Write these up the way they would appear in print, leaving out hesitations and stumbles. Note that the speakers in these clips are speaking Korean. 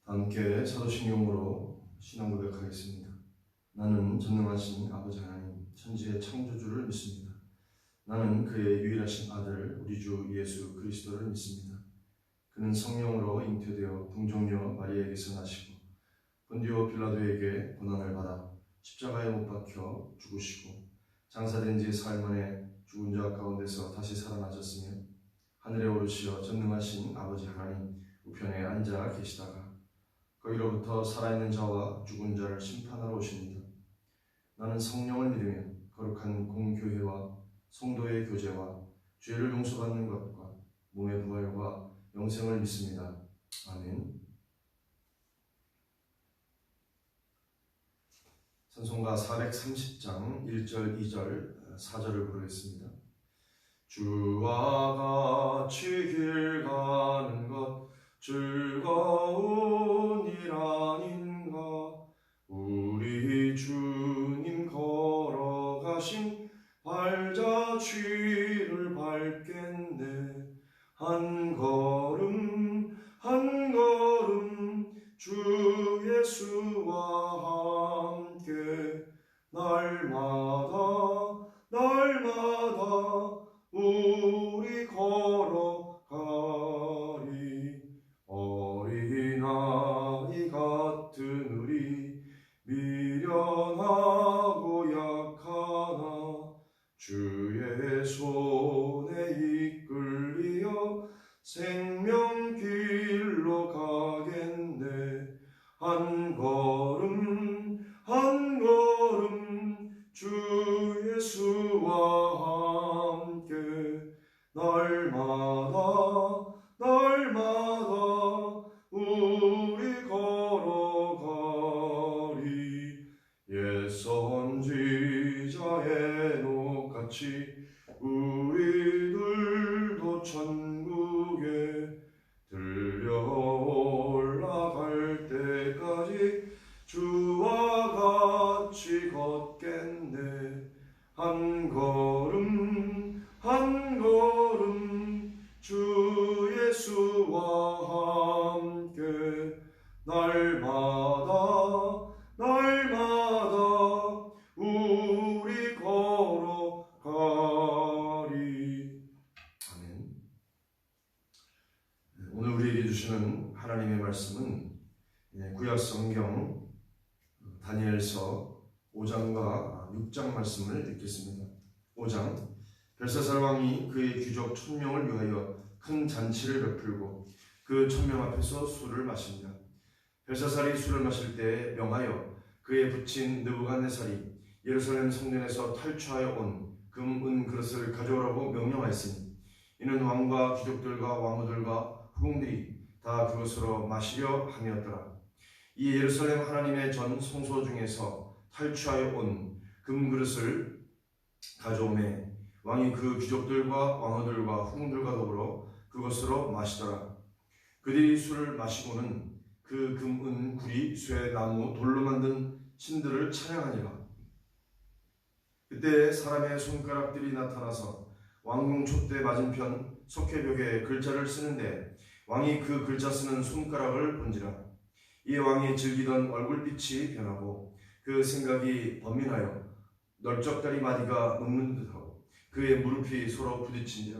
함께 사도신경으로 신앙 고백하겠습니다. 나는 전능하신 아버지 하나님 천지의 창조주를 믿습니다. 나는 그의 유일하신 아들 우리 주 예수 그리스도를 믿습니다. 그는 성령으로 잉태되어 동정녀 마리아에게서 나시고 본디오 빌라도에게 고난을 받아 십자가에 못 박혀 죽으시고 장사된 지 사흘 만에 죽은 자 가운데서 다시 살아나셨으며 하늘에 오르시어 전능하신 아버지 하나님 우편에 앉아 계시다가 거기로부터 살아있는 자와 죽은 자를 심판하러 오십니다. 나는 성령을 믿으며 거룩한 공교회와 성도의 교제와 죄를 용서받는 것과 몸의 부활과 영생을 믿습니다. 아멘. 찬송가 430장 1절, 2절, 4절을 부르겠습니다. 주와 같이 길 가는 것 즐거운 일 아닌가. 우리 주님 걸어가신 발자취를 밟겠네. 한 걸음 한 걸음 주 예수와 함께 날마다 우리 걸어가리. 어린아이 같은 우리 미련하고 약하나 주의 손에 이끌리어 생명길로 가겠네. 한 걸음 한 걸음 주 예수와 함께 날마다 우리 걸어가리. 옛 선지자의 녹같이 우리들도 천국에 들려 올라갈 때까지 주와 같이 걷겠네. 한 걸음 한 걸음 주 예수와 함께 날마다 우리 걸어가리. 아멘. 오늘 우리에게 주시는 하나님의 말씀은 구약 성경 다니엘서 5장과 6장 말씀을 읽겠습니다. 5장. 벨사살 왕이 그의 귀족 1000명을 위하여 큰 잔치를 베풀고 그 1000명 앞에서 술을 마십니다. 벨사살이 술을 마실 때 명하여 그의 부친 느부갓네살이 예루살렘 성전에서 탈취하여 온 금, 은 그릇을 가져오라고 명령하였으니 이는 왕과 귀족들과 왕후들과 후궁들이 다 그것으로 마시려 함이었더라. 이 예루살렘 하나님의 전 성소 중에서 탈취하여 온 금 그릇을 가져오매 왕이 그 귀족들과 왕후들과 후궁들과 더불어 그것으로 마시더라. 그들이 술을 마시고는 그 금, 은, 구리, 쇠, 나무, 돌로 만든 신들을 찬양하니라. 그때 사람의 손가락들이 나타나서 왕궁 촛대 맞은편 석회벽에 글자를 쓰는데 왕이 그 글자 쓰는 손가락을 본지라. 이에 왕이 즐기던 얼굴빛이 변하고 그 생각이 번민하여 널쩍다리 마디가 녹는 듯하고 그의 무릎이 서로 부딪힌지라.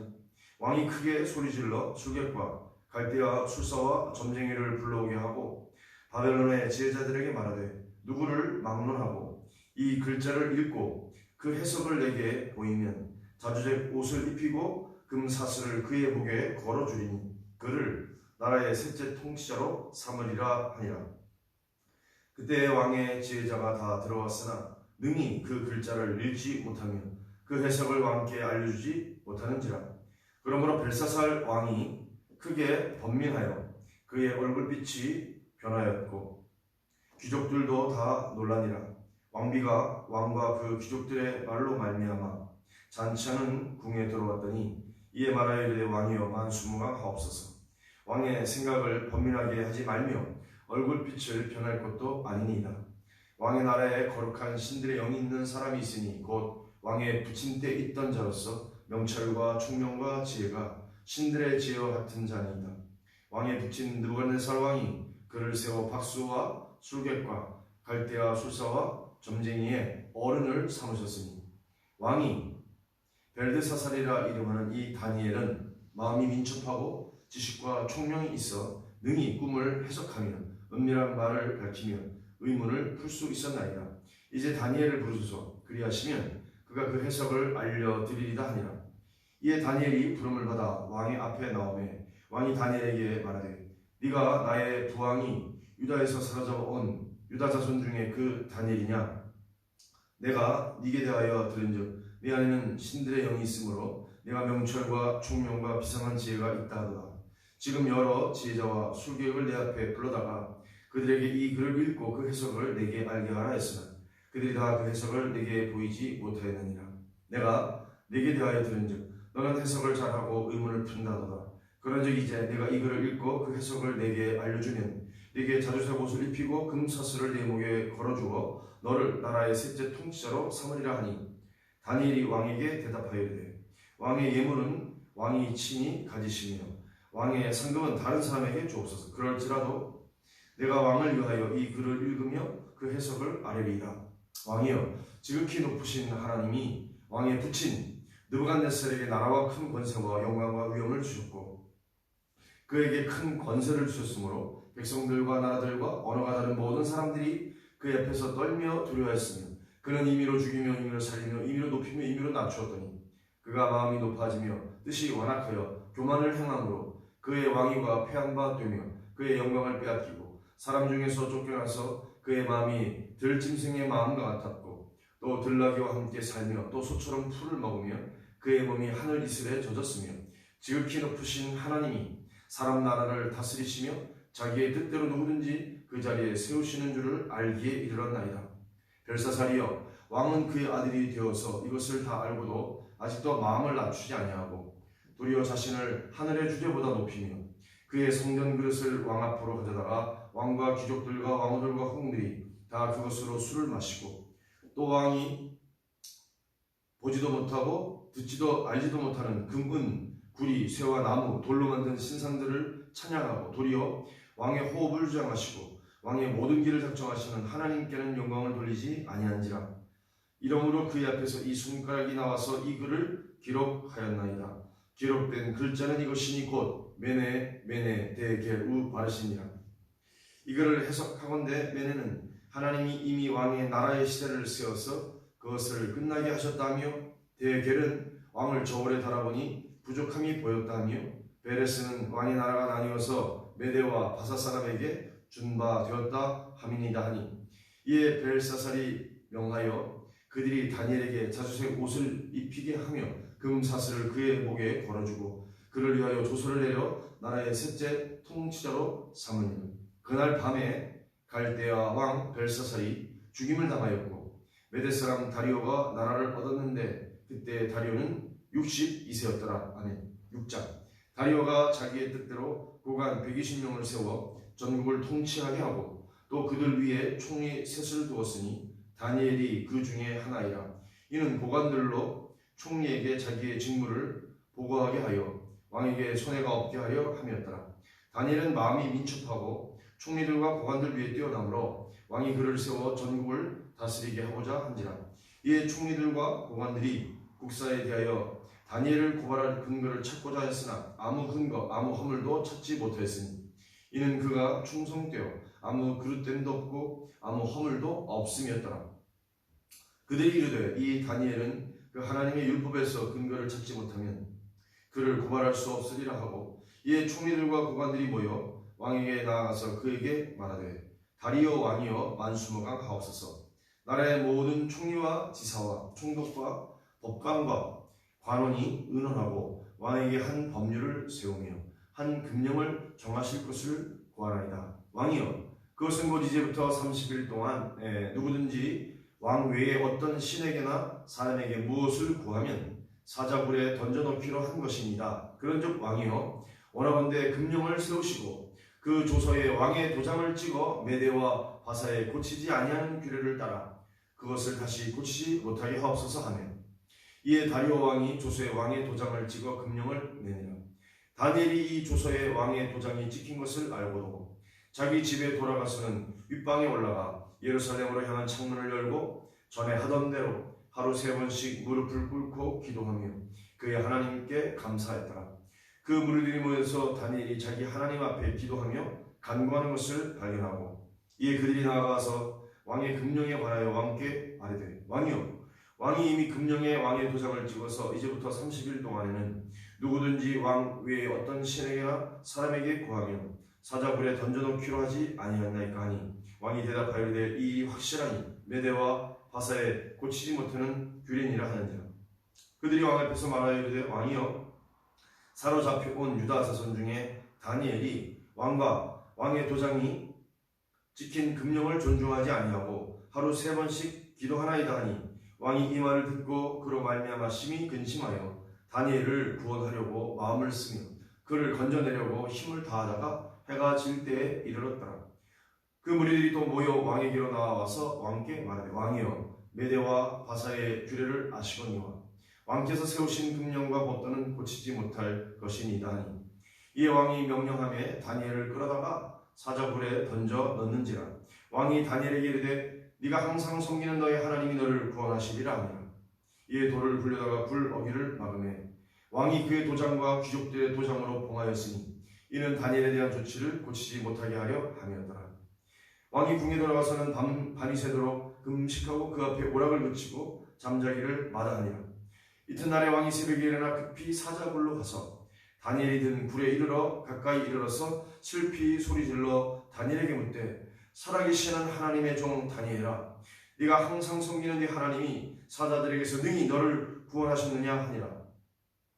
왕이 크게 소리질러 술객과 갈대아 술사와 점쟁이를 불러오게 하고 바벨론의 지혜자들에게 말하되 누구를 막론하고 이 글자를 읽고 그 해석을 내게 보이면 자주색 옷을 입히고 금사슬을 그의 목에 걸어주리니 그를 나라의 셋째 통치자로 삼으리라 하니라. 그때 왕의 지혜자가 다 들어왔으나 능히 그 글자를 읽지 못하며 그 해석을 왕께 알려주지 못하는지라. 그러므로 벨사살 왕이 크게 번민하여 그의 얼굴빛이 변하였고 귀족들도 다 놀라니라. 왕비가 왕과 그 귀족들의 말로 말미암아 잔치하는 궁에 들어왔더니 이에 말하여 이르되 왕이여 만수무강하옵소서. 왕의 생각을 번민하게 하지 말며 얼굴빛을 변할 것도 아니니이다. 왕의 나라에 거룩한 신들의 영이 있는 사람이 있으니 곧 왕의 부친 때 있던 자로서 명철과 총명과 지혜가 신들의 지혜와 같은 자니이다. 왕의 부친 느부갓네살 왕이 그를 세워 박수와 술객과 갈대아 술사와 점쟁이의 어른을 삼으셨으니 왕이 벨드사살이라 이름하는 이 다니엘은 마음이 민첩하고 지식과 총명이 있어 능히 꿈을 해석하며 은밀한 말을 밝히며 의문을 풀 수 있었나이다. 이제 다니엘을 부르소서. 그리하시면 그가 그 해석을 알려드리리다 하니라. 이에 다니엘이 부름을 받아 왕의 앞에 나오매 왕이 다니엘에게 말하되 네가 나의 부왕이 유다에서 사라져 온 유다 자손 중에 그 다니엘이냐? 내가 네게 대하여 들은즉 네 안에는 신들의 영이 있으므로 내가 명철과 총명과 비상한 지혜가 있다 하도다. 지금 여러 지혜자와 술객을 내 앞에 불러다가 그들에게 이 글을 읽고 그 해석을 내게 알게 하라 했으나 그들이 다 그 해석을 내게 보이지 못하였느니라. 내가 네게 대하여 들은즉 너는 해석을 잘하고 의문을 푼다도다. 그런즉 이제 내가 이 글을 읽고 그 해석을 내게 알려주면 네게 자주색 옷을 입히고 금사슬을 내 목에 걸어주어 너를 나라의 셋째 통치자로 삼으리라 하니 다니엘이 왕에게 대답하여 이르되 왕의 예물은 왕이 친히 가지시며 왕의 상금은 다른 사람에게 주옵소서. 그럴지라도 내가 왕을 위하여 이 글을 읽으며 그 해석을 아뢰리이다. 왕이여, 지극히 높으신 하나님이 왕의 부친 느부갓네살에게 나라와 큰 권세와 영광과 위엄을 주셨고 그에게 큰 권세를 주셨으므로 백성들과 나라들과 언어가 다른 모든 사람들이 그 옆에서 떨며 두려워했으며 그는 임의로 죽이며 임의로 살리며 임의로 높이며 임의로 낮추었더니 그가 마음이 높아지며 뜻이 완악하여 교만을 행함으로 그의 왕위가 패한 되며 그의 영광을 빼앗기고 사람 중에서 쫓겨나서 그의 마음이 들짐승의 마음과 같았고 또 들나귀와 함께 살며 또 소처럼 풀을 먹으며 그의 몸이 하늘 이슬에 젖었으며 지극히 높으신 하나님이 사람 나라를 다스리시며 자기의 뜻대로 누구든지 그 자리에 세우시는 줄을 알기에 이르렀나이다. 벨사살이여, 왕은 그의 아들이 되어서 이것을 다 알고도 아직도 마음을 낮추지 아니하고 도리어 자신을 하늘의 주제보다 높이며 그의 성전 그릇을 왕 앞으로 가져다가 왕과 귀족들과 왕후들과 홍들이 다 그것으로 술을 마시고 또 왕이 보지도 못하고 듣지도 알지도 못하는 금, 은, 구리, 쇠와 나무, 돌로 만든 신상들을 찬양하고 도리어 왕의 호흡을 주장하시고 왕의 모든 길을 작정하시는 하나님께는 영광을 돌리지 아니한지라. 이러므로 그의 앞에서 이 손가락이 나와서 이 글을 기록하였나이다. 기록된 글자는 이것이니 곧 메네 메네 데겔우 바르시니라. 이 글을 해석하건대 메네는 하나님이 이미 왕의 나라의 시대를 세워서 그것을 끝나게 하셨다며 데겔은 왕을 저울에 달아보니 부족함이 보였다며 베레스는 왕의 나라가 나뉘어서 메대와 바사 사람에게 준 바 되었다 함이니이다 하니 이에 벨사살이 명하여 그들이 다니엘에게 자주색 옷을 입히게 하며 금사슬을 그의 목에 걸어주고 그를 위하여 조서를 내려 나라의 셋째 통치자로 삼으니 그날 밤에 갈대아 왕 벨사살이 죽임을 당하였고 메대 사람 다리오가 나라를 얻었는데 그때 다리오는 62세였더라. 아멘. 6장. 다리오가 자기의 뜻대로 고관 120명을 세워 전국을 통치하게 하고 또 그들 위에 총리 셋을 두었으니 다니엘이 그 중에 하나이라. 이는 고관들로 총리에게 자기의 직무를 보고하게 하여 왕에게 손해가 없게 하려 함이었더라. 다니엘은 마음이 민첩하고 총리들과 고관들 위에 뛰어나므로 왕이 그를 세워 전국을 다스리게 하고자 한지라. 이에 총리들과 고관들이 국사에 대하여 다니엘을 고발할 근거를 찾고자 했으나 아무 근거, 아무 허물도 찾지 못하였으니 이는 그가 충성되어 아무 그릇됨도 없고 아무 허물도 없음이었더라. 그들이 이르되 이 다니엘은 그 하나님의 율법에서 근거를 찾지 못하면 그를 고발할 수 없으리라 하고 이에 총리들과 고관들이 모여 왕에게 나아가서 그에게 말하되 다리오 왕이여 만수무강 하옵소서. 나라의 모든 총리와 지사와 총독과 법관과 관원이 의논하고 왕에게 한 법률을 세우며 한 금령을 정하실 것을 구하나이다. 왕이여, 그것은 곧 이제부터 30일 동안 누구든지 왕 외에 어떤 신에게나 사람에게 무엇을 구하면 사자굴에 던져놓기로 한 것입니다. 그런즉 왕이여, 원하건대 금령을 세우시고 그 조서에 왕의 도장을 찍어 메대와 바사에 고치지 아니하는 규례를 따라 그것을 다시 고치지 못하게 하옵소서 하며 이에 다리오 왕이 조서에 왕의 도장을 찍어 금령을 내니라. 다니엘이 이 조서에 왕의 도장이 찍힌 것을 알고도 자기 집에 돌아가서는 윗방에 올라가 예루살렘으로 향한 창문을 열고 전에 하던 대로 하루 3번씩 무릎을 꿇고 기도하며 그의 하나님께 감사했더라. 그 무리들이 모여서 다니엘이 자기 하나님 앞에 기도하며 간구하는 것을 발견하고 이에 그들이 나아가서 왕의 금령에 관하여 왕께 말하되 왕이여, 왕이 이미 금령에 왕의 도장을 찍어서 이제부터 30일 동안에는 누구든지 왕 외에 어떤 신에게나 사람에게 구하며 사자굴에 던져놓기로 하지 아니하였나이까 하니 왕이 대답하여되 이 일이 확실하니 메대와 바사에 고치지 못하는 규례니라 하는지라. 그들이 왕 앞에서 말하여되 왕이여, 사로잡혀 온 유다 자손 중에 다니엘이 왕과 왕의 도장이 찍힌 금령을 존중하지 아니하고 하루 3번씩 기도하나이다 하니 왕이 이 말을 듣고 그로 말미암아 심히 근심하여 다니엘을 구원하려고 마음을 쓰며 그를 건져내려고 힘을 다하다가 해가 질 때에 이르렀더라. 그 무리들이 또 모여 왕에게로 나와서 왕께 말하되 왕이여, 메대와 바사의 규례를 아시거니와 왕께서 세우신 금령과 법도는 고치지 못할 것이니이다 하니 이에 왕이 명령하며 다니엘을 끌어다가 사자굴에 던져 넣는지라. 왕이 다니엘에게 이르되 네가 항상 섬기는 너의 하나님이 너를 구원하시리라 하니라. 이에 돌을 굴려다가 굴 어귀를 막으매 왕이 그의 도장과 귀족들의 도장으로 봉하였으니 이는 다니엘에 대한 조치를 고치지 못하게 하려 함이었더라. 왕이 궁에 들어가서는 밤이 새도록 금식하고 그 앞에 오락을 붙이고 잠자기를 마다하니라. 이튿날에 왕이 새벽에 일어나 급히 사자굴로 가서 다니엘이 든 굴에 이르러 가까이 이르러서 슬피 소리질러 다니엘에게 묻되 살아계시는 하나님의 종 다니엘아, 네가 항상 섬기는 네 하나님이 사자들에게서 능히 너를 구원하셨느냐 하니라.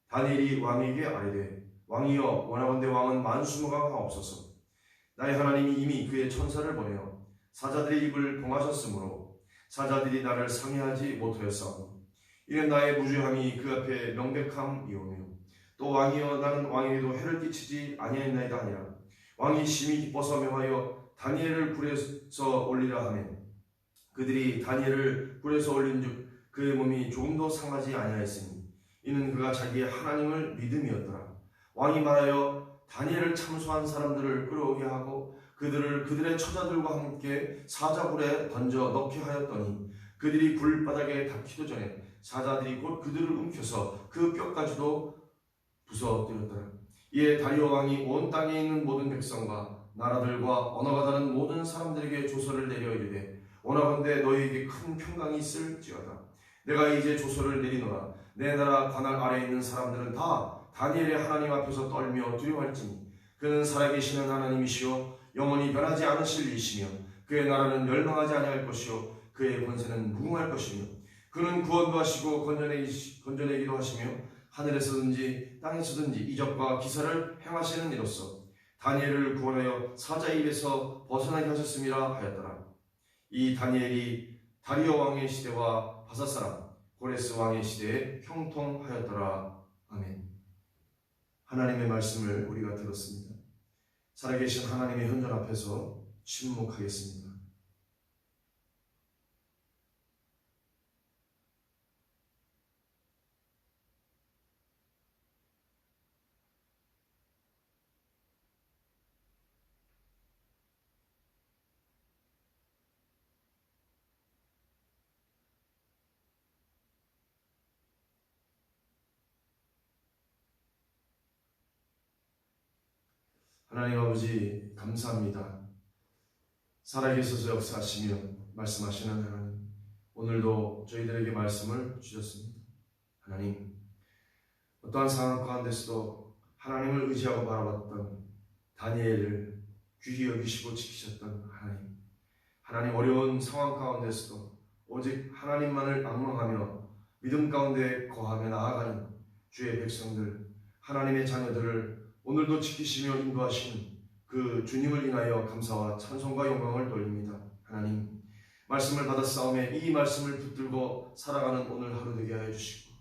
다니엘이 왕에게 아뢰되 왕이여, 원하건대 왕은 만수무강하옵소서. 나의 하나님이 이미 그의 천사를 보내어 사자들의 입을 봉하셨으므로 사자들이 나를 상해하지 못하였사오니 이는 나의 무죄함이 그 앞에 명백함이오며 또 왕이여, 나는 왕에게도 해를 끼치지 아니하였나이다 하니라. 왕이 심히 기뻐서 명하여 다니엘을 굴에서 올리라 하매 그들이 다니엘을 굴에서 올린즉 그의 몸이 조금도 상하지 아니하였으니 이는 그가 자기의 하나님을 믿음이었더라. 왕이 말하여 다니엘을 참소한 사람들을 끌어오게 하고 그들을 그들의 처자들과 함께 사자굴에 던져 넣게 하였더니 그들이 굴바닥에 닿기도 전에 사자들이 곧 그들을 움켜서 그 뼈까지도 부서뜨렸더라. 이에 다리오 왕이 온 땅에 있는 모든 백성과 나라들과 언어가 다른 모든 사람들에게 조서를 내려 이르되 원하건대 너희에게 큰 평강이 있을지어다. 내가 이제 조서를 내리노라. 내 나라 관할 아래에 있는 사람들은 다 다니엘의 하나님 앞에서 떨며 두려워할지니 그는 살아계시는 하나님이시오 영원히 변하지 않으실 이시며 그의 나라는 멸망하지 아니할 것이요 그의 권세는 무궁할 것이며 그는 구원도 하시고 건져내기도 하시며 하늘에서든지 땅에서든지 이적과 기사를 행하시는 이로써 다니엘을 구원하여 사자 입에서 벗어나게 하셨음이라 하였더라. 이 다니엘이 다리오 왕의 시대와 바사 사람 고레스 왕의 시대에 형통하였더라. 아멘. 하나님의 말씀을 우리가 들었습니다. 살아계신 하나님의 현존 앞에서 침묵하겠습니다. 하나님 아버지 감사합니다. 살아계셔서 역사하시며 말씀하시는 하나님, 오늘도 저희들에게 말씀을 주셨습니다. 하나님, 어떠한 상황 가운데서도 하나님을 의지하고 바라봤던 다니엘을 귀히 여기시고 지키셨던 하나님, 하나님 어려운 상황 가운데서도 오직 하나님만을 앙망하며 믿음 가운데 거하며 나아가는 주의 백성들, 하나님의 자녀들을 오늘도 지키시며 인도하시는 그 주님을 인하여 감사와 찬송과 영광을 돌립니다. 하나님, 말씀을 받았사오매 이 말씀을 붙들고 살아가는 오늘 하루 되게 하여 주시고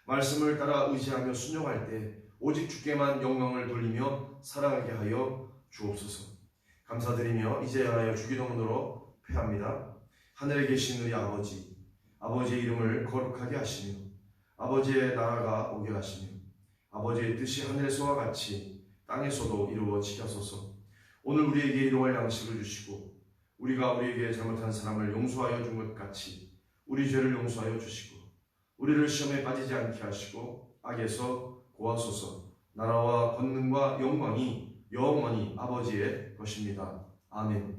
말씀을 따라 의지하며 순종할 때 오직 주께만 영광을 돌리며 살아가게 하여 주옵소서. 감사드리며 이제 하여 주기도문으로 패합니다. 하늘에 계신 우리 아버지, 아버지의 이름을 거룩하게 하시며 아버지의 나라가 오게 하시며 아버지의 뜻이 하늘에서와 같이 땅에서도 이루어지게 하소서. 오늘 우리에게 일용할 양식을 주시고 우리가 우리에게 잘못한 사람을 용서하여 준 것 같이 우리 죄를 용서하여 주시고 우리를 시험에 빠지지 않게 하시고 악에서 구하소서. 나라와 권능과 영광이 영원히 아버지의 것입니다. 아멘.